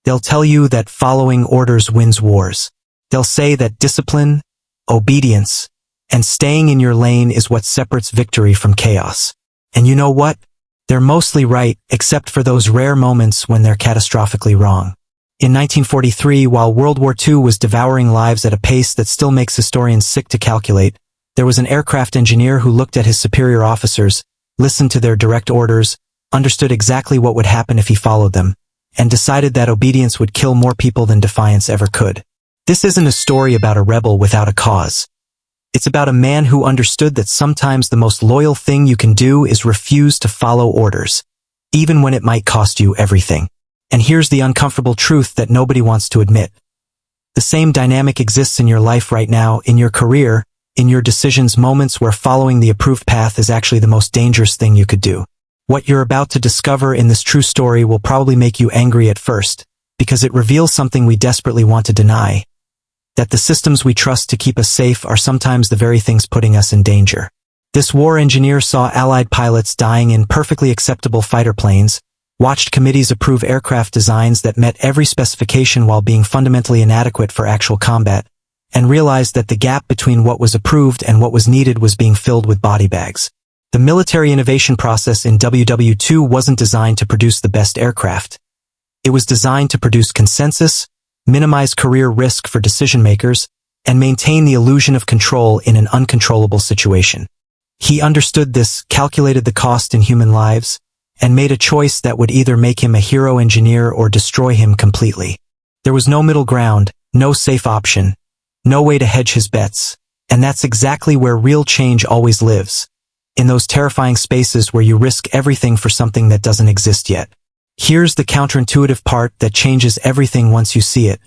They'll tell you that following orders wins wars. They'll say that discipline, obedience, and staying in your lane is what separates victory from chaos. And you know what? They're mostly right, except for those rare moments when they're catastrophically wrong. In 1943, while World War II was devouring lives at a pace that still makes historians sick to calculate, there was an aircraft engineer who looked at his superior officers, listened to their direct orders, understood exactly what would happen if he followed them, and decided that obedience would kill more people than defiance ever could. This isn't a story about a rebel without a cause. It's about a man who understood that sometimes the most loyal thing you can do is refuse to follow orders, even when it might cost you everything. And here's the uncomfortable truth that nobody wants to admit. The same dynamic exists in your life right now, in your career, in your decisions, moments where following the approved path is actually the most dangerous thing you could do. What you're about to discover in this true story will probably make you angry at first, because it reveals something we desperately want to deny. That the systems we trust to keep us safe are sometimes the very things putting us in danger. This war engineer saw Allied pilots dying in perfectly acceptable fighter planes, watched committees approve aircraft designs that met every specification while being fundamentally inadequate for actual combat, and realized that the gap between what was approved and what was needed was being filled with body bags. The military innovation process in WW2 wasn't designed to produce the best aircraft. It was designed to produce consensus, minimize career risk for decision makers, and maintain the illusion of control in an uncontrollable situation. He understood this, calculated the cost in human lives, and made a choice that would either make him a hero engineer or destroy him completely. There was no middle ground, no safe option, no way to hedge his bets, and that's exactly where real change always lives, in those terrifying spaces where you risk everything for something that doesn't exist yet. Here's the counterintuitive part that changes everything once you see it.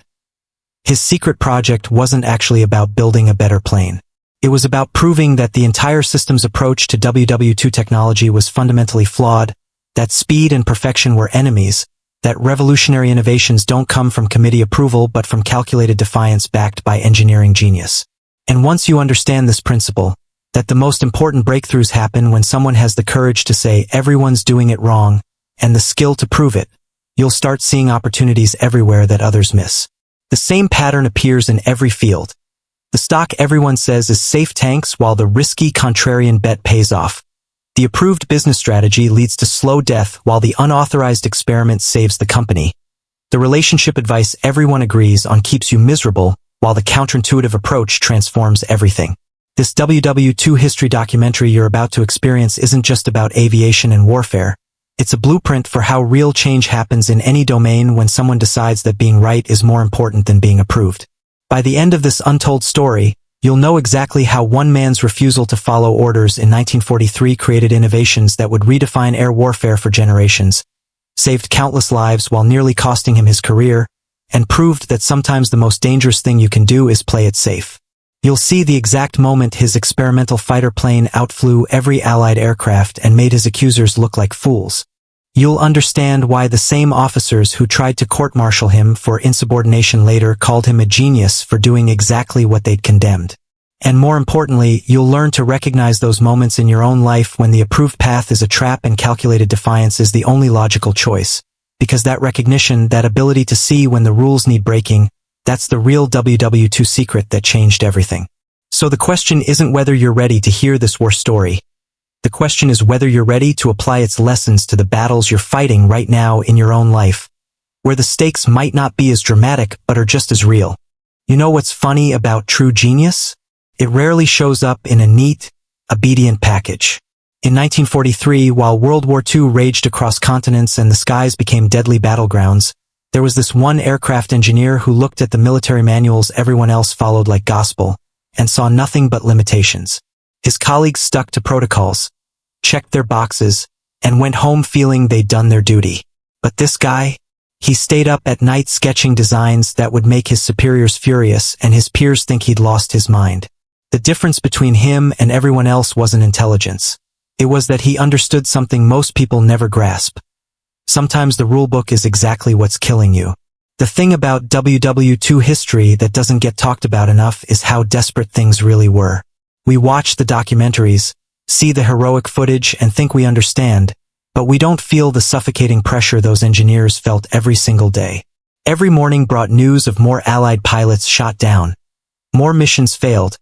His secret project wasn't actually about building a better plane. It was about proving that the entire system's approach to WW2 technology was fundamentally flawed, that speed and perfection were enemies, that revolutionary innovations don't come from committee approval but from calculated defiance backed by engineering genius. And once you understand this principle, that the most important breakthroughs happen when someone has the courage to say everyone's doing it wrong, and the skill to prove it, you'll start seeing opportunities everywhere that others miss. The same pattern appears in every field. The stock everyone says is safe tanks while the risky contrarian bet pays off. The approved business strategy leads to slow death while the unauthorized experiment saves the company. The relationship advice everyone agrees on keeps you miserable while the counterintuitive approach transforms everything. This WW2 history documentary you're about to experience isn't just about aviation and warfare. It's a blueprint for how real change happens in any domain when someone decides that being right is more important than being approved. By the end of this untold story, you'll know exactly how one man's refusal to follow orders in 1943 created innovations that would redefine air warfare for generations, saved countless lives while nearly costing him his career, and proved that sometimes the most dangerous thing you can do is play it safe. You'll see the exact moment his experimental fighter plane outflew every Allied aircraft and made his accusers look like fools. You'll understand why the same officers who tried to court-martial him for insubordination later called him a genius for doing exactly what they'd condemned. And more importantly, you'll learn to recognize those moments in your own life when the approved path is a trap and calculated defiance is the only logical choice. Because that recognition, that ability to see when the rules need breaking, that's the real WW2 secret that changed everything. So the question isn't whether you're ready to hear this war story. The question is whether you're ready to apply its lessons to the battles you're fighting right now in your own life, where the stakes might not be as dramatic but are just as real. You know what's funny about true genius? It rarely shows up in a neat, obedient package. In 1943, while World War II raged across continents and the skies became deadly battlegrounds, there was this one aircraft engineer who looked at the military manuals everyone else followed like gospel, and saw nothing but limitations. His colleagues stuck to protocols, checked their boxes, and went home feeling they'd done their duty. But this guy? He stayed up at night sketching designs that would make his superiors furious and his peers think he'd lost his mind. The difference between him and everyone else wasn't intelligence. It was that he understood something most people never grasp. Sometimes the rulebook is exactly what's killing you. The thing about WW2 history that doesn't get talked about enough is how desperate things really were. We watch the documentaries, see the heroic footage and think we understand, but we don't feel the suffocating pressure those engineers felt every single day. Every morning brought news of more Allied pilots shot down, more missions failed,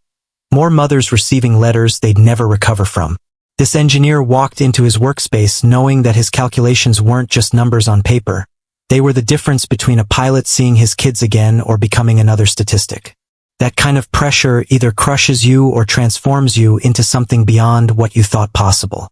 more mothers receiving letters they'd never recover from. This engineer walked into his workspace knowing that his calculations weren't just numbers on paper. They were the difference between a pilot seeing his kids again or becoming another statistic. That kind of pressure either crushes you or transforms you into something beyond what you thought possible.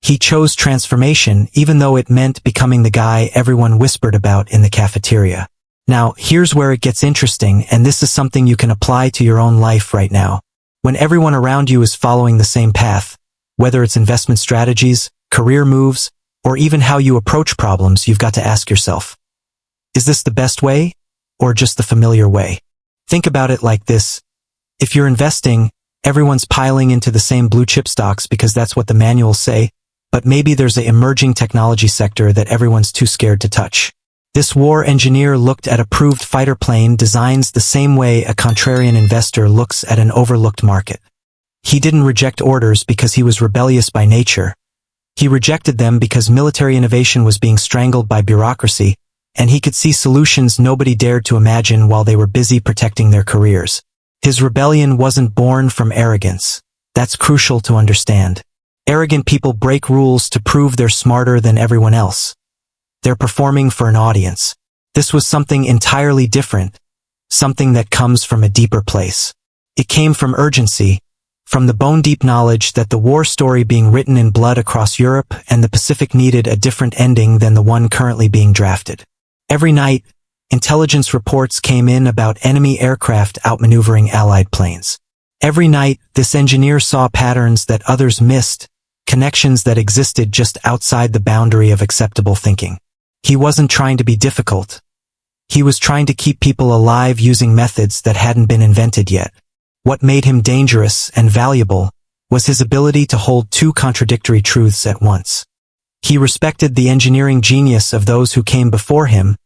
He chose transformation even though it meant becoming the guy everyone whispered about in the cafeteria. Now, here's where it gets interesting, and this is something you can apply to your own life right now. When everyone around you is following the same path, whether it's investment strategies, career moves, or even how you approach problems, you've got to ask yourself, is this the best way or just the familiar way? Think about it like this. If you're investing, everyone's piling into the same blue chip stocks because that's what the manuals say, but maybe there's an emerging technology sector that everyone's too scared to touch. This war engineer looked at approved fighter plane designs the same way a contrarian investor looks at an overlooked market. He didn't reject orders because he was rebellious by nature. He rejected them because military innovation was being strangled by bureaucracy, and he could see solutions nobody dared to imagine while they were busy protecting their careers. His rebellion wasn't born from arrogance. That's crucial to understand. Arrogant people break rules to prove they're smarter than everyone else. They're performing for an audience. This was something entirely different, something that comes from a deeper place. It came from urgency, from the bone-deep knowledge that the war story being written in blood across Europe and the Pacific needed a different ending than the one currently being drafted. Every night, intelligence reports came in about enemy aircraft outmaneuvering Allied planes. Every night, this engineer saw patterns that others missed, connections that existed just outside the boundary of acceptable thinking. He wasn't trying to be difficult. He was trying to keep people alive using methods that hadn't been invented yet. What made him dangerous and valuable was his ability to hold two contradictory truths at once. He respected the engineering genius of those who came before him,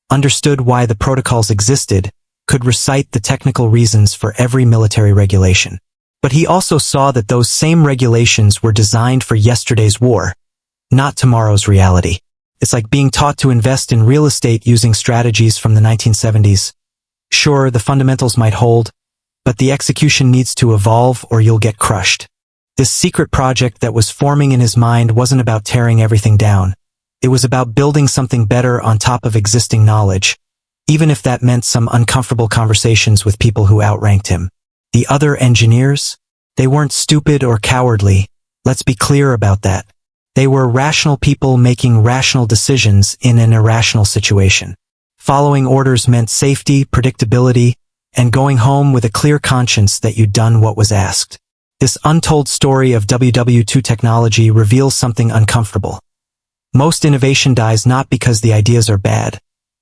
understood why the protocols existed, could recite the technical reasons for every military regulation. But he also saw that those same regulations were designed for yesterday's war, not tomorrow's reality. It's like being taught to invest in real estate using strategies from the 1970s. Sure, the fundamentals might hold, but the execution needs to evolve or you'll get crushed. This secret project that was forming in his mind wasn't about tearing everything down. It was about building something better on top of existing knowledge, even if that meant some uncomfortable conversations with people who outranked him. The other engineers? They weren't stupid or cowardly. Let's be clear about that. They were rational people making rational decisions in an irrational situation. Following orders meant safety, predictability, and going home with a clear conscience that you'd done what was asked. This untold story of WW2 technology reveals something uncomfortable. Most innovation dies not because the ideas are bad,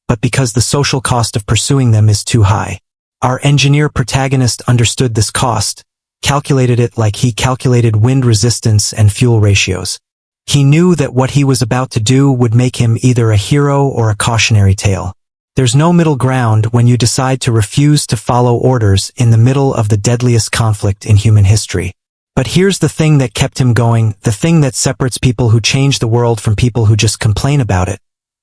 but because the social cost of pursuing them is too high. Our engineer protagonist understood this cost, calculated it like he calculated wind resistance and fuel ratios. He knew that what he was about to do would make him either a hero or a cautionary tale. There's no middle ground when you decide to refuse to follow orders in the middle of the deadliest conflict in human history. But here's the thing that kept him going, the thing that separates people who change the world from people who just complain about it.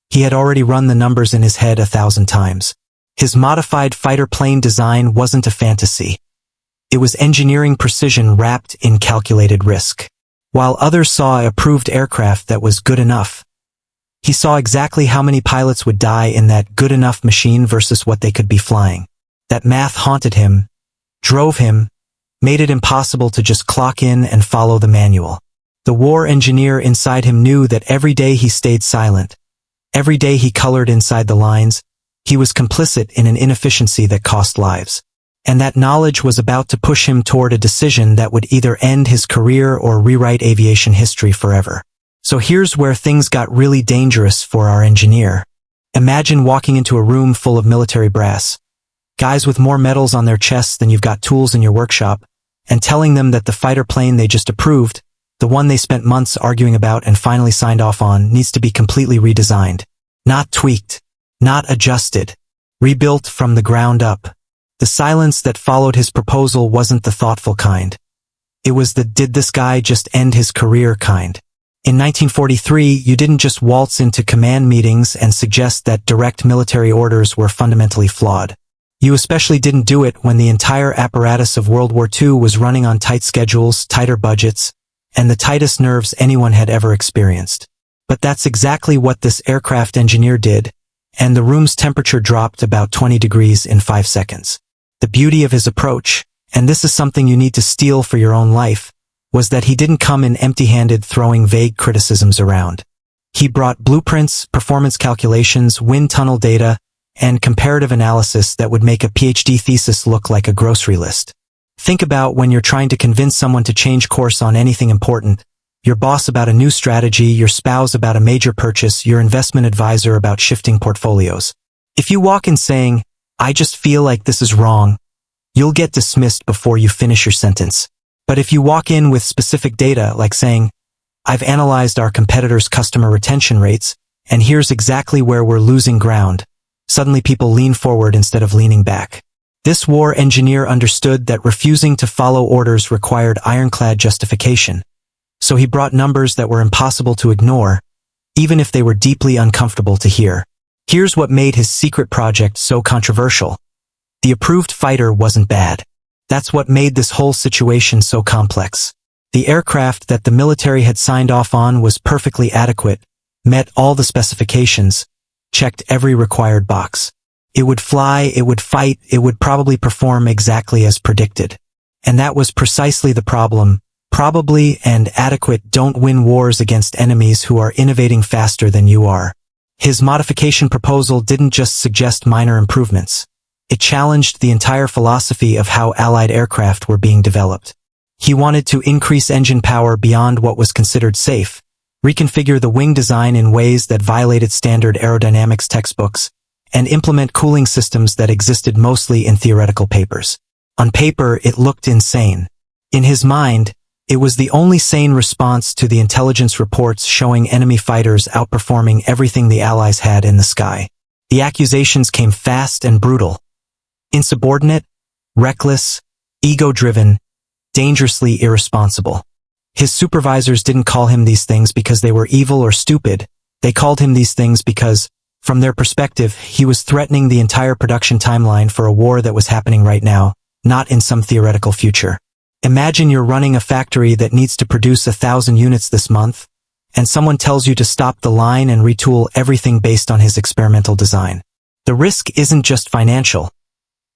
He had already run the numbers in his head 1,000 times. His modified fighter plane design wasn't a fantasy. It was engineering precision wrapped in calculated risk. While others saw a approved aircraft that was good enough, he saw exactly how many pilots would die in that good enough machine versus what they could be flying. That math haunted him, drove him, made it impossible to just clock in and follow the manual. The war engineer inside him knew that every day he stayed silent, every day he colored inside the lines, he was complicit in an inefficiency that cost lives. And that knowledge was about to push him toward a decision that would either end his career or rewrite aviation history forever. So here's where things got really dangerous for our engineer. Imagine walking into a room full of military brass, guys with more medals on their chests than you've got tools in your workshop, and telling them that the fighter plane they just approved, the one they spent months arguing about and finally signed off on, needs to be completely redesigned. Not tweaked, not adjusted, rebuilt from the ground up. The silence that followed his proposal wasn't the thoughtful kind. It was the "did this guy just end his career" kind. In 1943, you didn't just waltz into command meetings and suggest that direct military orders were fundamentally flawed. You especially didn't do it when the entire apparatus of World War II was running on tight schedules, tighter budgets, and the tightest nerves anyone had ever experienced. But that's exactly what this aircraft engineer did, and the room's temperature dropped about 20 degrees in 5 seconds. The beauty of his approach, and this is something you need to steal for your own life, was that he didn't come in empty-handed throwing vague criticisms around. He brought blueprints, performance calculations, wind tunnel data, and comparative analysis that would make a PhD thesis look like a grocery list. Think about when you're trying to convince someone to change course on anything important, your boss about a new strategy, your spouse about a major purchase, your investment advisor about shifting portfolios. If you walk in saying, "I just feel like this is wrong," you'll get dismissed before you finish your sentence. But if you walk in with specific data, like saying, "I've analyzed our competitors' customer retention rates, and here's exactly where we're losing ground," suddenly people lean forward instead of leaning back. This war engineer understood that refusing to follow orders required ironclad justification. So he brought numbers that were impossible to ignore, even if they were deeply uncomfortable to hear. Here's what made his secret project so controversial. The approved fighter wasn't bad. That's what made this whole situation so complex. The aircraft that the military had signed off on was perfectly adequate, met all the specifications, checked every required box. It would fly, it would fight, it would probably perform exactly as predicted. And that was precisely the problem. Probably and adequate don't win wars against enemies who are innovating faster than you are. His modification proposal didn't just suggest minor improvements. It challenged the entire philosophy of how Allied aircraft were being developed. He wanted to increase engine power beyond what was considered safe, reconfigure the wing design in ways that violated standard aerodynamics textbooks, and implement cooling systems that existed mostly in theoretical papers. On paper, it looked insane. In his mind, it was the only sane response to the intelligence reports showing enemy fighters outperforming everything the Allies had in the sky. The accusations came fast and brutal. Insubordinate, reckless, ego-driven, dangerously irresponsible. His supervisors didn't call him these things because they were evil or stupid. They called him these things because, from their perspective, he was threatening the entire production timeline for a war that was happening right now, not in some theoretical future. Imagine you're running a factory that needs to produce 1,000 units this month, and someone tells you to stop the line and retool everything based on his experimental design. The risk isn't just financial.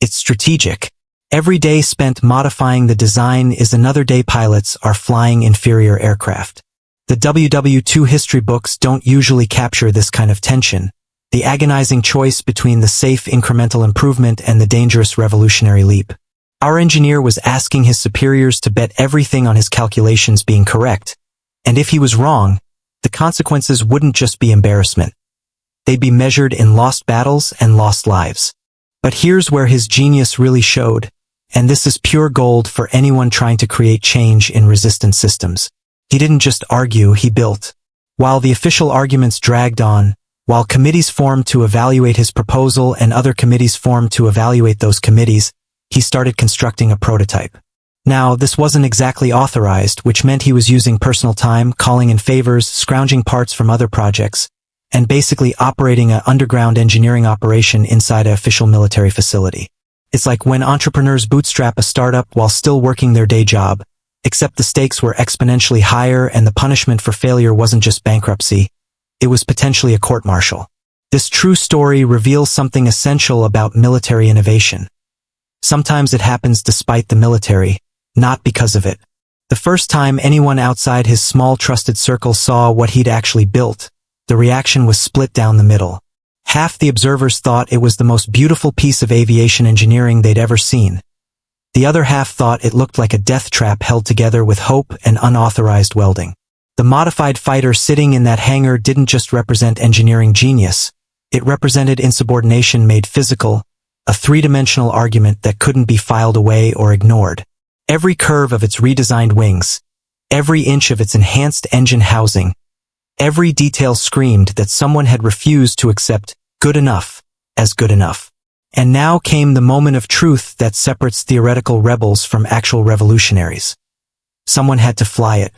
It's strategic. Every day spent modifying the design is another day pilots are flying inferior aircraft. The WW2 history books don't usually capture this kind of tension, the agonizing choice between the safe incremental improvement and the dangerous revolutionary leap. Our engineer was asking his superiors to bet everything on his calculations being correct, and if he was wrong, the consequences wouldn't just be embarrassment. They'd be measured in lost battles and lost lives. But here's where his genius really showed, and this is pure gold for anyone trying to create change in resistant systems. He didn't just argue, he built. While the official arguments dragged on, while committees formed to evaluate his proposal and other committees formed to evaluate those committees, he started constructing a prototype. Now, this wasn't exactly authorized, which meant he was using personal time, calling in favors, scrounging parts from other projects, and basically operating an underground engineering operation inside an official military facility. It's like when entrepreneurs bootstrap a startup while still working their day job, except the stakes were exponentially higher and the punishment for failure wasn't just bankruptcy, it was potentially a court-martial. This true story reveals something essential about military innovation. Sometimes it happens despite the military, not because of it. The first time anyone outside his small trusted circle saw what he'd actually built, the reaction was split down the middle. Half the observers thought it was the most beautiful piece of aviation engineering they'd ever seen. The other half thought it looked like a death trap held together with hope and unauthorized welding. The modified fighter sitting in that hangar didn't just represent engineering genius, it represented insubordination made physical, a three-dimensional argument that couldn't be filed away or ignored. Every curve of its redesigned wings, every inch of its enhanced engine housing, every detail screamed that someone had refused to accept good enough as good enough. And now came the moment of truth that separates theoretical rebels from actual revolutionaries. Someone had to fly it.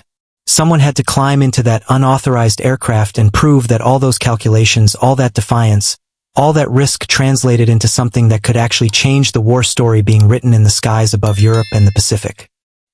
Someone had to climb into that unauthorized aircraft and prove that all those calculations, all that defiance, all that risk translated into something that could actually change the war story being written in the skies above Europe and the Pacific.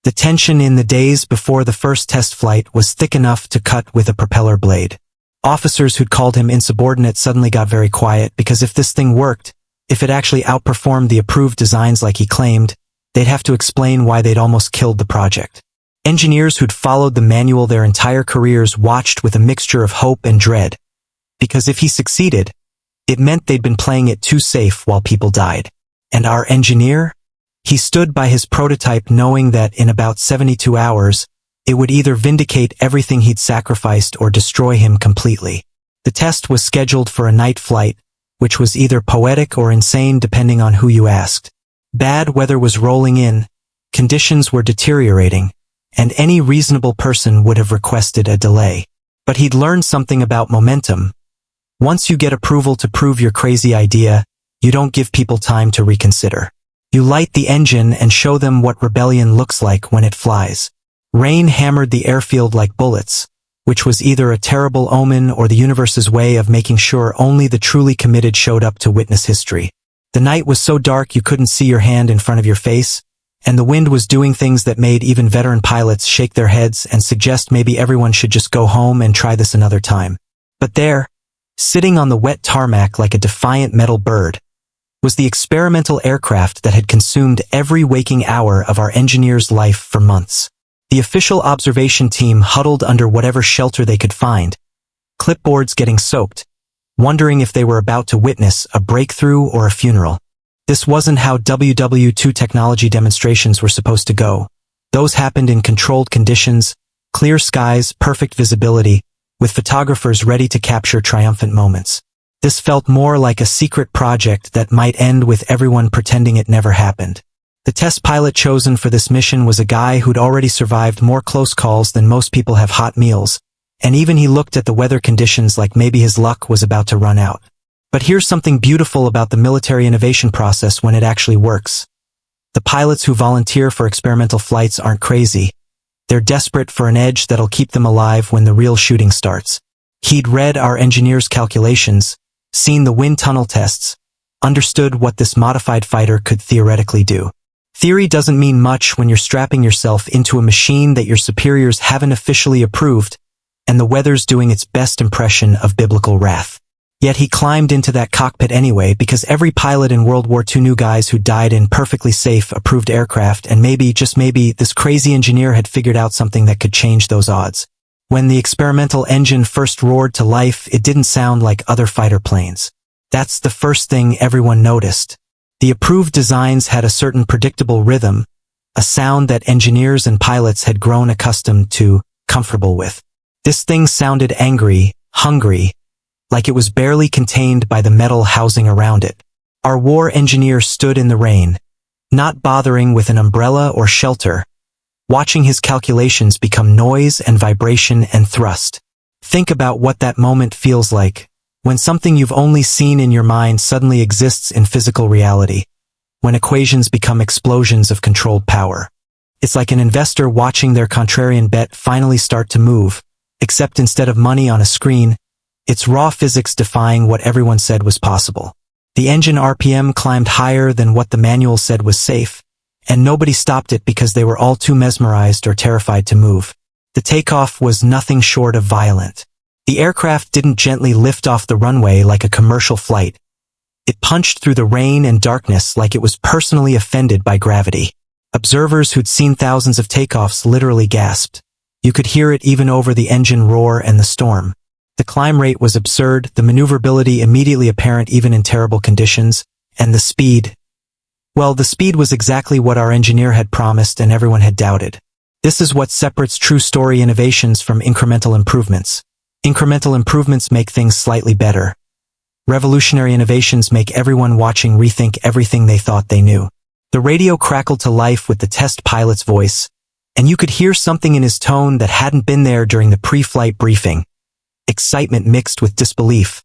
The tension in the days before the first test flight was thick enough to cut with a propeller blade. Officers who'd called him insubordinate suddenly got very quiet, because if this thing worked, if it actually outperformed the approved designs like he claimed, they'd have to explain why they'd almost killed the project. Engineers who'd followed the manual their entire careers watched with a mixture of hope and dread, because if he succeeded, it meant they'd been playing it too safe while people died. And our engineer? He stood by his prototype knowing that in about 72 hours, it would either vindicate everything he'd sacrificed or destroy him completely. The test was scheduled for a night flight, which was either poetic or insane depending on who you asked. Bad weather was rolling in, conditions were deteriorating, and any reasonable person would have requested a delay. But he'd learned something about momentum. Once you get approval to prove your crazy idea, you don't give people time to reconsider. You light the engine and show them what rebellion looks like when it flies. Rain hammered the airfield like bullets, which was either a terrible omen or the universe's way of making sure only the truly committed showed up to witness history. The night was so dark you couldn't see your hand in front of your face, and the wind was doing things that made even veteran pilots shake their heads and suggest maybe everyone should just go home and try this another time. But there, sitting on the wet tarmac like a defiant metal bird, was the experimental aircraft that had consumed every waking hour of our engineer's life for months. The official observation team huddled under whatever shelter they could find, clipboards getting soaked, wondering if they were about to witness a breakthrough or a funeral. This wasn't how WW2 technology demonstrations were supposed to go. Those happened in controlled conditions, clear skies, perfect visibility, with photographers ready to capture triumphant moments. This felt more like a secret project that might end with everyone pretending it never happened. The test pilot chosen for this mission was a guy who'd already survived more close calls than most people have hot meals, and even he looked at the weather conditions like maybe his luck was about to run out. But here's something beautiful about the military innovation process when it actually works. The pilots who volunteer for experimental flights aren't crazy. They're desperate for an edge that'll keep them alive when the real shooting starts. He'd read our engineers' calculations, seen the wind tunnel tests, understood what this modified fighter could theoretically do. Theory doesn't mean much when you're strapping yourself into a machine that your superiors haven't officially approved, and the weather's doing its best impression of biblical wrath. Yet he climbed into that cockpit anyway because every pilot in World War II knew guys who died in perfectly safe, approved aircraft, and maybe, just maybe, this crazy engineer had figured out something that could change those odds. When the experimental engine first roared to life, it didn't sound like other fighter planes. That's the first thing everyone noticed. The approved designs had a certain predictable rhythm, a sound that engineers and pilots had grown accustomed to, comfortable with. This thing sounded angry, hungry, like it was barely contained by the metal housing around it. Our war engineer stood in the rain, not bothering with an umbrella or shelter, watching his calculations become noise and vibration and thrust. Think about what that moment feels like, when something you've only seen in your mind suddenly exists in physical reality, when equations become explosions of controlled power. It's like an investor watching their contrarian bet finally start to move, except instead of money on a screen, it's raw physics defying what everyone said was possible. The engine RPM climbed higher than what the manual said was safe, and nobody stopped it because they were all too mesmerized or terrified to move. The takeoff was nothing short of violent. The aircraft didn't gently lift off the runway like a commercial flight. It punched through the rain and darkness like it was personally offended by gravity. Observers who'd seen thousands of takeoffs literally gasped. You could hear it even over the engine roar and the storm. The climb rate was absurd, the maneuverability immediately apparent even in terrible conditions, and the speed. Well, the speed was exactly what our engineer had promised and everyone had doubted. This is what separates true story innovations from incremental improvements. Incremental improvements make things slightly better. Revolutionary innovations make everyone watching rethink everything they thought they knew. The radio crackled to life with the test pilot's voice, and you could hear something in his tone that hadn't been there during the pre-flight briefing. Excitement mixed with disbelief,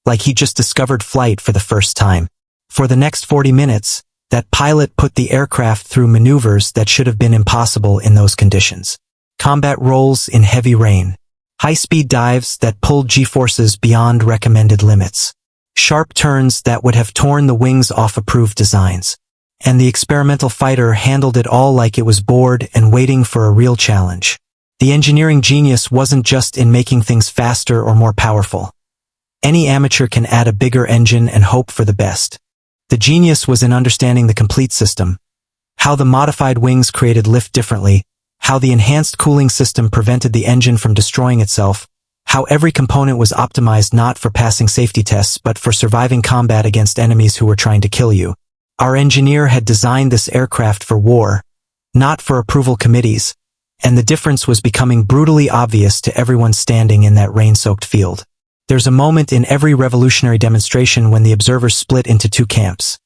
like he just discovered flight for the first time. For the next 40 minutes, that pilot put the aircraft through maneuvers that should have been impossible in those conditions. combat roles in heavy rain, high-speed dives that pulled G-forces beyond recommended limits, sharp turns that would have torn the wings off approved designs. And the experimental fighter handled it all like it was bored and waiting for a real challenge. The engineering genius wasn't just in making things faster or more powerful. Any amateur can add a bigger engine and hope for the best. The genius was in understanding the complete system, how the modified wings created lift differently, how the enhanced cooling system prevented the engine from destroying itself, how every component was optimized not for passing safety tests but for surviving combat against enemies who were trying to kill you. Our engineer had designed this aircraft for war, not for approval committees, and the difference was becoming brutally obvious to everyone standing in that rain-soaked field. There's a moment in every revolutionary demonstration when the observers split into two camps.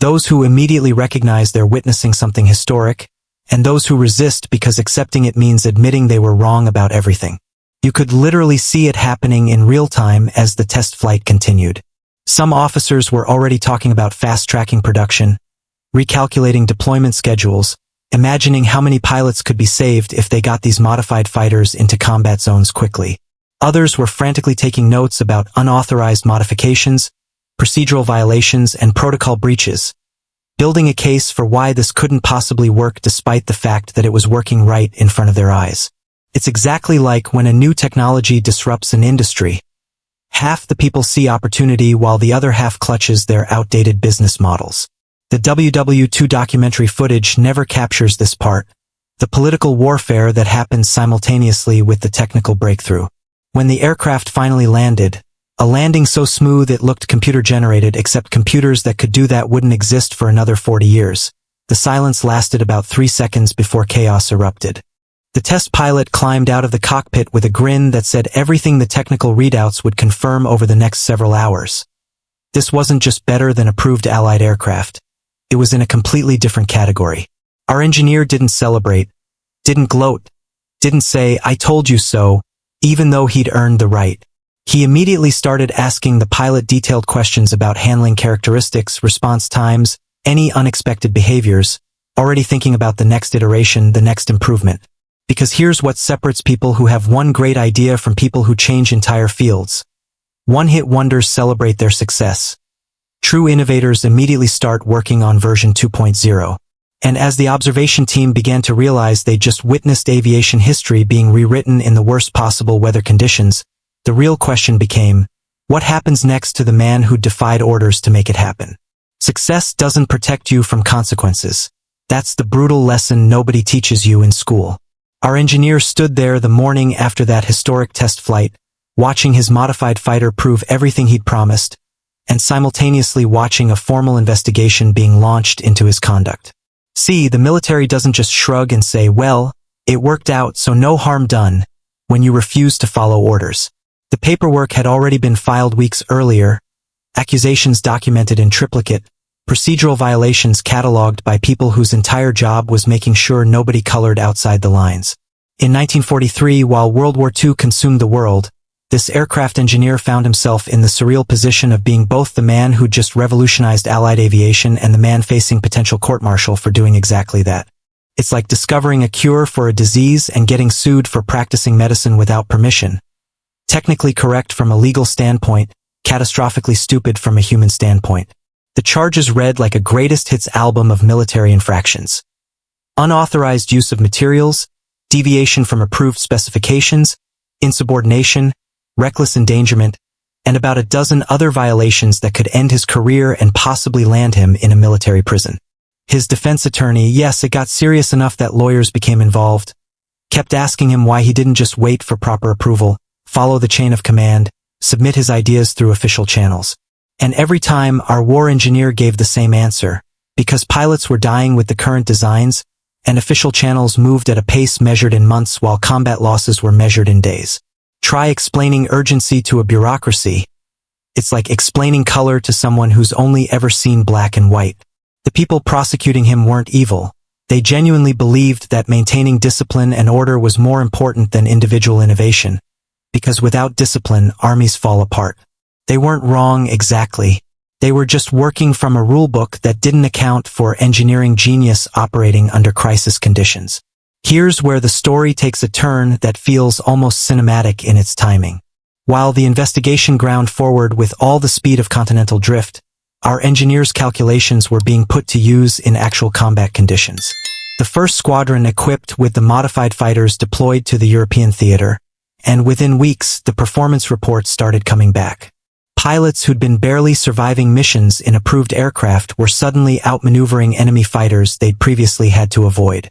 Those who immediately recognize they're witnessing something historic, and those who resist because accepting it means admitting they were wrong about everything. You could literally see it happening in real time as the test flight continued. Some officers were already talking about fast-tracking production, recalculating deployment schedules, imagining how many pilots could be saved if they got these modified fighters into combat zones quickly. Others were frantically taking notes about unauthorized modifications, procedural violations, and protocol breaches, building a case for why this couldn't possibly work despite the fact that it was working right in front of their eyes. It's exactly like when a new technology disrupts an industry. Half the people see opportunity while the other half clutches their outdated business models. The WW2 documentary footage never captures this part, the political warfare that happens simultaneously with the technical breakthrough. When the aircraft finally landed, a landing so smooth it looked computer-generated, except computers that could do that wouldn't exist for another 40 years. The silence lasted about 3 seconds before chaos erupted. The test pilot climbed out of the cockpit with a grin that said everything the technical readouts would confirm over the next several hours. This wasn't just better than approved Allied aircraft. It was in a completely different category. Our engineer didn't celebrate, didn't gloat, didn't say, "I told you so," even though he'd earned the right. He immediately started asking the pilot detailed questions about handling characteristics, response times, any unexpected behaviors, already thinking about the next iteration, the next improvement. Because here's what separates people who have one great idea from people who change entire fields. One-hit wonders celebrate their success. True innovators immediately start working on version 2.0. And as the observation team began to realize they just witnessed aviation history being rewritten in the worst possible weather conditions, the real question became, what happens next to the man who defied orders to make it happen? Success doesn't protect you from consequences. That's the brutal lesson nobody teaches you in school. Our engineer stood there the morning after that historic test flight, watching his modified fighter prove everything he'd promised, and simultaneously watching a formal investigation being launched into his conduct. See, the military doesn't just shrug and say, "Well, it worked out, so no harm done," when you refuse to follow orders. The paperwork had already been filed weeks earlier, accusations documented in triplicate, procedural violations cataloged by people whose entire job was making sure nobody colored outside the lines. In 1943, while World War II consumed the world, this aircraft engineer found himself in the surreal position of being both the man who just revolutionized Allied aviation and the man facing potential court-martial for doing exactly that. It's like discovering a cure for a disease and getting sued for practicing medicine without permission. Technically correct from a legal standpoint, catastrophically stupid from a human standpoint. The charges read like a greatest hits album of military infractions. Unauthorized use of materials, deviation from approved specifications, insubordination, reckless endangerment, and about a dozen other violations that could end his career and possibly land him in a military prison. His defense attorney, yes, it got serious enough that lawyers became involved, kept asking him why he didn't just wait for proper approval, follow the chain of command, submit his ideas through official channels. And every time, our war engineer gave the same answer, because pilots were dying with the current designs, and official channels moved at a pace measured in months while combat losses were measured in days. Try explaining urgency to a bureaucracy. It's like explaining color to someone who's only ever seen black and white. The people prosecuting him weren't evil. They genuinely believed that maintaining discipline and order was more important than individual innovation. Because without discipline, armies fall apart. They weren't wrong exactly. They were just working from a rulebook that didn't account for engineering genius operating under crisis conditions. Here's where the story takes a turn that feels almost cinematic in its timing. While the investigation ground forward with all the speed of continental drift, our engineers' calculations were being put to use in actual combat conditions. The first squadron equipped with the modified fighters deployed to the European theater, and within weeks the performance reports started coming back. Pilots who'd been barely surviving missions in approved aircraft were suddenly outmaneuvering enemy fighters they'd previously had to avoid.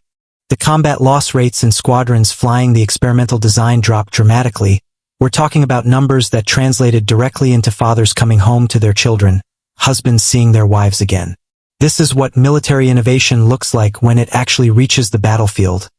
The combat loss rates in squadrons flying the experimental design dropped dramatically. We're talking about numbers that translated directly into fathers coming home to their children, husbands seeing their wives again. This is what military innovation looks like when it actually reaches the battlefield.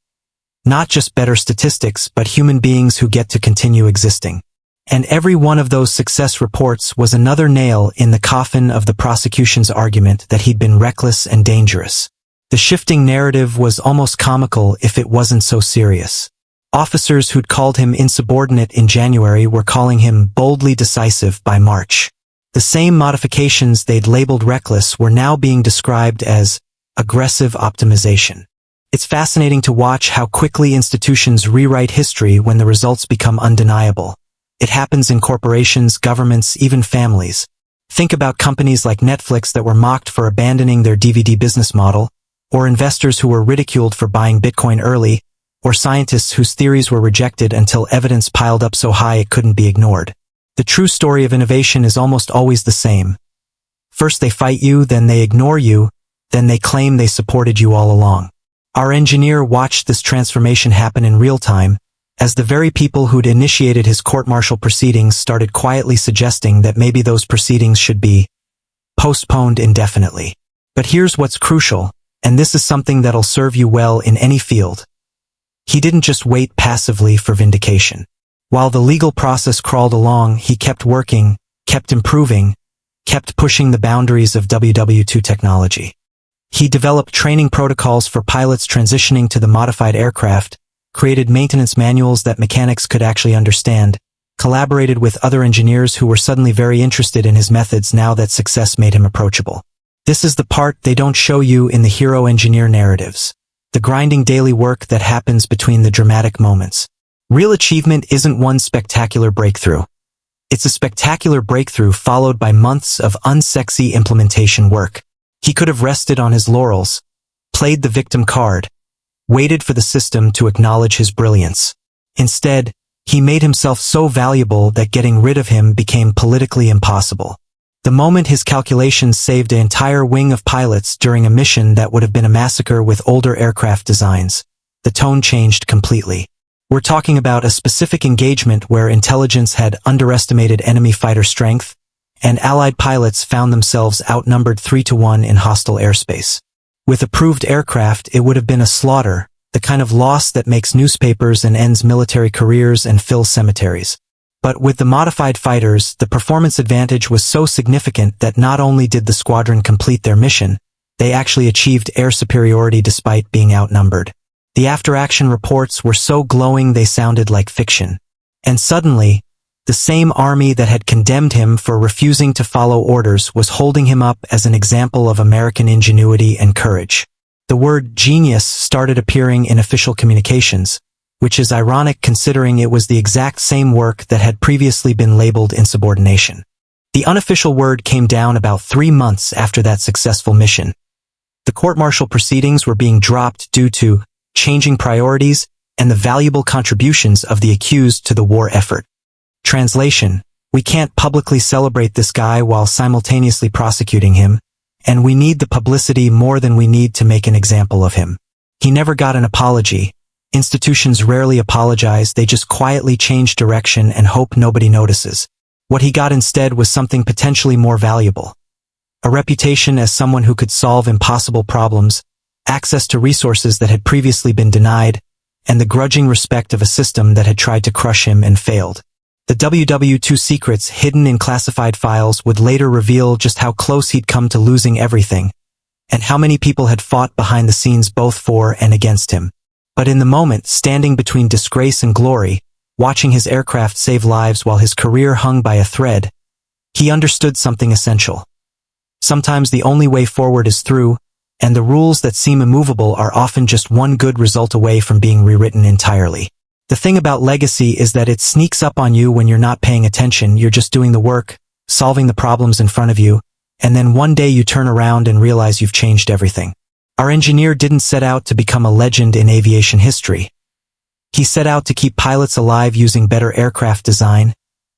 Not just better statistics, but human beings who get to continue existing. And every one of those success reports was another nail in the coffin of the prosecution's argument that he'd been reckless and dangerous. The shifting narrative was almost comical if it wasn't so serious. Officers who'd called him insubordinate in January were calling him boldly decisive by March. The same modifications they'd labeled reckless were now being described as aggressive optimization. It's fascinating to watch how quickly institutions rewrite history when the results become undeniable. It happens in corporations, governments, even families. Think about companies like Netflix that were mocked for abandoning their DVD business model, or investors who were ridiculed for buying Bitcoin early, or scientists whose theories were rejected until evidence piled up so high it couldn't be ignored. The true story of innovation is almost always the same. First they fight you, then they ignore you, then they claim they supported you all along. Our engineer watched this transformation happen in real time, as the very people who'd initiated his court-martial proceedings started quietly suggesting that maybe those proceedings should be postponed indefinitely. But here's what's crucial, and this is something that'll serve you well in any field. He didn't just wait passively for vindication. While the legal process crawled along, he kept working, kept improving, kept pushing the boundaries of WW2 technology. He developed training protocols for pilots transitioning to the modified aircraft, created maintenance manuals that mechanics could actually understand, collaborated with other engineers who were suddenly very interested in his methods now that success made him approachable. This is the part they don't show you in the hero engineer narratives. The grinding daily work that happens between the dramatic moments. Real achievement isn't one spectacular breakthrough. It's a spectacular breakthrough followed by months of unsexy implementation work. He could have rested on his laurels, played the victim card, waited for the system to acknowledge his brilliance. Instead, he made himself so valuable that getting rid of him became politically impossible. The moment his calculations saved an entire wing of pilots during a mission that would have been a massacre with older aircraft designs, the tone changed completely. We're talking about a specific engagement where intelligence had underestimated enemy fighter strength, and Allied pilots found themselves outnumbered 3-1 in hostile airspace. With approved aircraft, it would have been a slaughter, the kind of loss that makes newspapers and ends military careers and fills cemeteries. But with the modified fighters, the performance advantage was so significant that not only did the squadron complete their mission, they actually achieved air superiority despite being outnumbered. The after-action reports were so glowing they sounded like fiction. And suddenly, the same army that had condemned him for refusing to follow orders was holding him up as an example of American ingenuity and courage. The word genius started appearing in official communications, which is ironic considering it was the exact same work that had previously been labeled insubordination. The unofficial word came down about 3 months after that successful mission. The court-martial proceedings were being dropped due to changing priorities and the valuable contributions of the accused to the war effort. Translation: we can't publicly celebrate this guy while simultaneously prosecuting him, and we need the publicity more than we need to make an example of him. He never got an apology. Institutions rarely apologize, they just quietly change direction and hope nobody notices. What he got instead was something potentially more valuable. A reputation as someone who could solve impossible problems, access to resources that had previously been denied, and the grudging respect of a system that had tried to crush him and failed. The WW2 secrets hidden in classified files would later reveal just how close he'd come to losing everything, and how many people had fought behind the scenes both for and against him. But in the moment, standing between disgrace and glory, watching his aircraft save lives while his career hung by a thread, he understood something essential. Sometimes the only way forward is through, and the rules that seem immovable are often just one good result away from being rewritten entirely. The thing about legacy is that it sneaks up on you when you're not paying attention. You're just doing the work, solving the problems in front of you, and then one day you turn around and realize you've changed everything. Our engineer didn't set out to become a legend in aviation history. He set out to keep pilots alive using better aircraft design,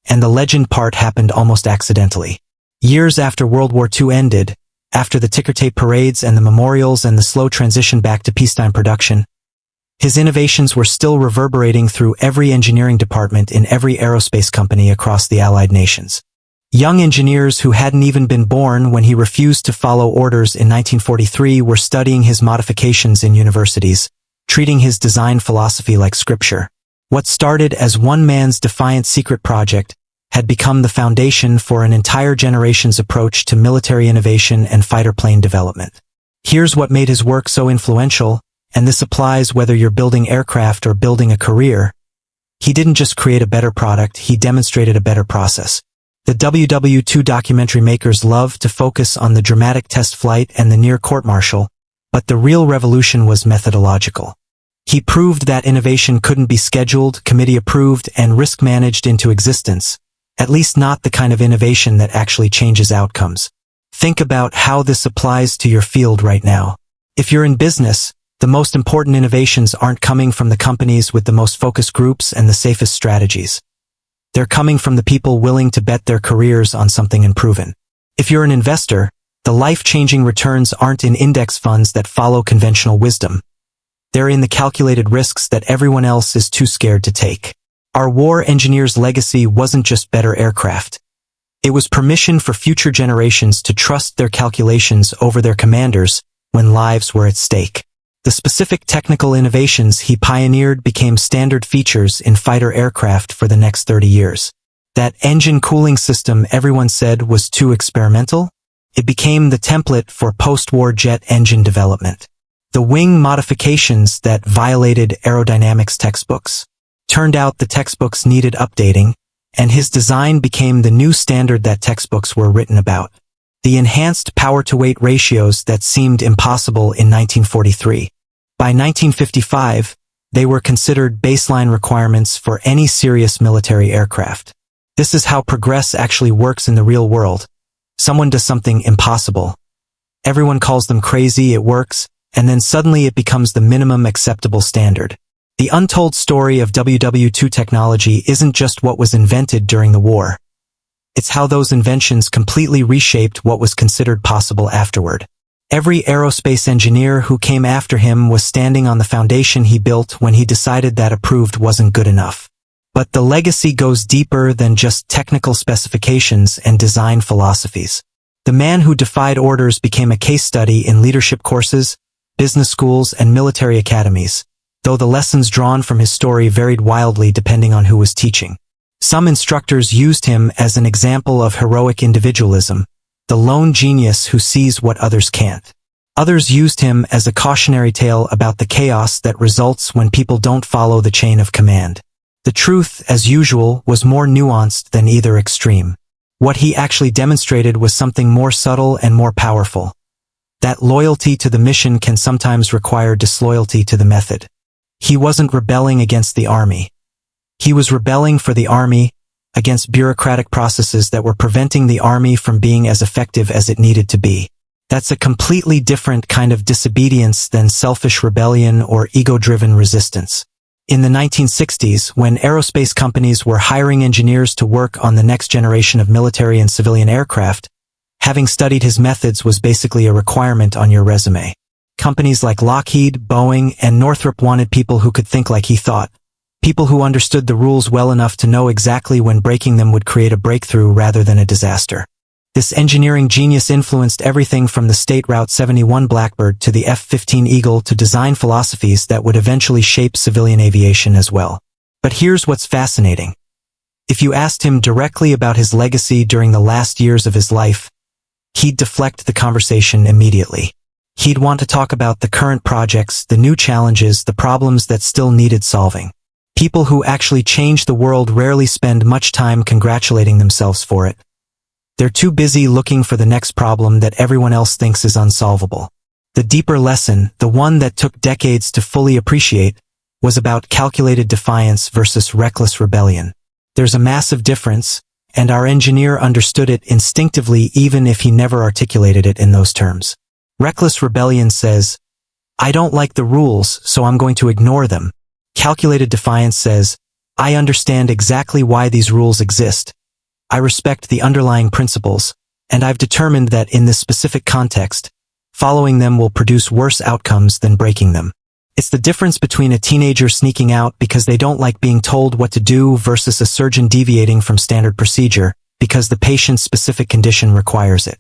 and the legend part happened almost accidentally. Years after World War II ended, after the ticker tape parades and the memorials and the slow transition back to peacetime production, his innovations were still reverberating through every engineering department in every aerospace company across the Allied nations. Young engineers who hadn't even been born when he refused to follow orders in 1943 were studying his modifications in universities, treating his design philosophy like scripture. What started as one man's defiant secret project had become the foundation for an entire generation's approach to military innovation and fighter plane development. Here's what made his work so influential, and this applies whether you're building aircraft or building a career. He didn't just create a better product, he demonstrated a better process. The WW2 documentary makers love to focus on the dramatic test flight and the near court-martial, but the real revolution was methodological. He proved that innovation couldn't be scheduled, committee-approved, and risk-managed into existence, at least not the kind of innovation that actually changes outcomes. Think about how this applies to your field right now. If you're in business, the most important innovations aren't coming from the companies with the most focused groups and the safest strategies. They're coming from the people willing to bet their careers on something unproven. If you're an investor, the life-changing returns aren't in index funds that follow conventional wisdom. They're in the calculated risks that everyone else is too scared to take. Our war engineer's legacy wasn't just better aircraft. It was permission for future generations to trust their calculations over their commanders when lives were at stake. The specific technical innovations he pioneered became standard features in fighter aircraft for the next 30 years. That engine cooling system everyone said was too experimental? It became the template for post-war jet engine development. The wing modifications that violated aerodynamics textbooks? Turned out the textbooks needed updating, and his design became the new standard that textbooks were written about. The enhanced power-to-weight ratios that seemed impossible in 1943. By 1955, they were considered baseline requirements for any serious military aircraft. This is how progress actually works in the real world. Someone does something impossible. Everyone calls them crazy, it works, and then suddenly it becomes the minimum acceptable standard. The untold story of WW2 technology isn't just what was invented during the war. It's how those inventions completely reshaped what was considered possible afterward. Every aerospace engineer who came after him was standing on the foundation he built when he decided that approved wasn't good enough. But the legacy goes deeper than just technical specifications and design philosophies. The man who defied orders became a case study in leadership courses, business schools, and military academies, though the lessons drawn from his story varied wildly depending on who was teaching. Some instructors used him as an example of heroic individualism, the lone genius who sees what others can't. Others used him as a cautionary tale about the chaos that results when people don't follow the chain of command. The truth, as usual, was more nuanced than either extreme. What he actually demonstrated was something more subtle and more powerful. That loyalty to the mission can sometimes require disloyalty to the method. He wasn't rebelling against the army. He was rebelling for the army, against bureaucratic processes that were preventing the army from being as effective as it needed to be. That's a completely different kind of disobedience than selfish rebellion or ego-driven resistance. In the 1960s, when aerospace companies were hiring engineers to work on the next generation of military and civilian aircraft, having studied his methods was basically a requirement on your resume. Companies like Lockheed, Boeing, and Northrop wanted people who could think like he thought. People who understood the rules well enough to know exactly when breaking them would create a breakthrough rather than a disaster. This engineering genius influenced everything from the State Route 71 Blackbird to the F-15 Eagle to design philosophies that would eventually shape civilian aviation as well. But here's what's fascinating. If you asked him directly about his legacy during the last years of his life, he'd deflect the conversation immediately. He'd want to talk about the current projects, the new challenges, the problems that still needed solving. People who actually change the world rarely spend much time congratulating themselves for it. They're too busy looking for the next problem that everyone else thinks is unsolvable. The deeper lesson, the one that took decades to fully appreciate, was about calculated defiance versus reckless rebellion. There's a massive difference, and our engineer understood it instinctively even if he never articulated it in those terms. Reckless rebellion says, I don't like the rules, so I'm going to ignore them. Calculated defiance says, I understand exactly why these rules exist. I respect the underlying principles, and I've determined that in this specific context, following them will produce worse outcomes than breaking them. It's the difference between a teenager sneaking out because they don't like being told what to do versus a surgeon deviating from standard procedure because the patient's specific condition requires it.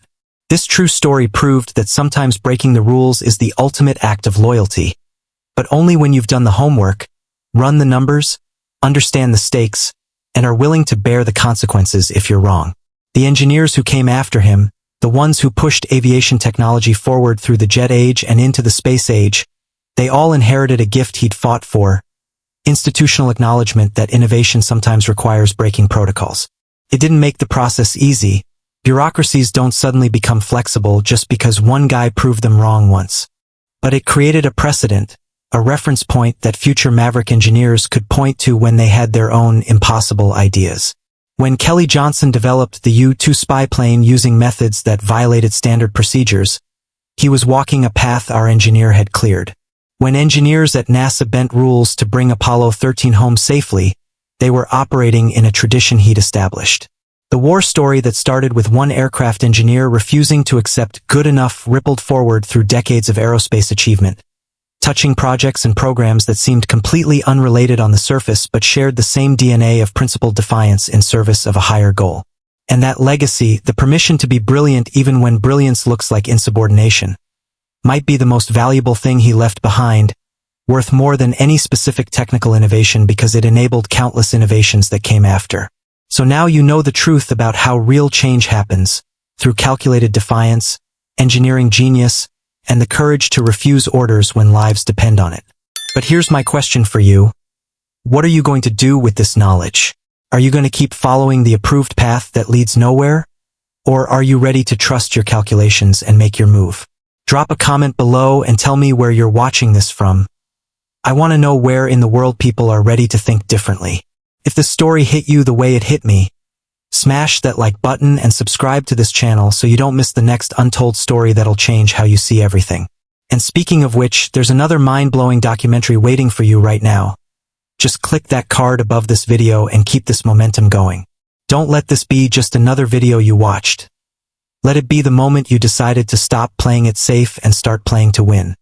This true story proved that sometimes breaking the rules is the ultimate act of loyalty, but only when you've done the homework, run the numbers, understand the stakes, and are willing to bear the consequences if you're wrong. The engineers who came after him, the ones who pushed aviation technology forward through the jet age and into the space age, they all inherited a gift he'd fought for: institutional acknowledgement that innovation sometimes requires breaking protocols. It didn't make the process easy. Bureaucracies don't suddenly become flexible just because one guy proved them wrong once. But it created a precedent, a reference point that future maverick engineers could point to when they had their own impossible ideas. When Kelly Johnson developed the U-2 spy plane using methods that violated standard procedures, he was walking a path our engineer had cleared. When engineers at NASA bent rules to bring Apollo 13 home safely, they were operating in a tradition he'd established. The war story that started with one aircraft engineer refusing to accept good enough rippled forward through decades of aerospace achievement, touching projects and programs that seemed completely unrelated on the surface but shared the same DNA of principled defiance in service of a higher goal. And that legacy, the permission to be brilliant even when brilliance looks like insubordination, might be the most valuable thing he left behind, worth more than any specific technical innovation because it enabled countless innovations that came after. So now you know the truth about how real change happens, through calculated defiance, engineering genius, and the courage to refuse orders when lives depend on it. But here's my question for you. What are you going to do with this knowledge? Are you going to keep following the approved path that leads nowhere? Or are you ready to trust your calculations and make your move? Drop a comment below and tell me where you're watching this from. I want to know where in the world people are ready to think differently. If the story hit you the way it hit me, smash that like button and subscribe to this channel so you don't miss the next untold story that'll change how you see everything. And speaking of which, there's another mind-blowing documentary waiting for you right now. Just click that card above this video and keep this momentum going. Don't let this be just another video you watched. Let it be the moment you decided to stop playing it safe and start playing to win.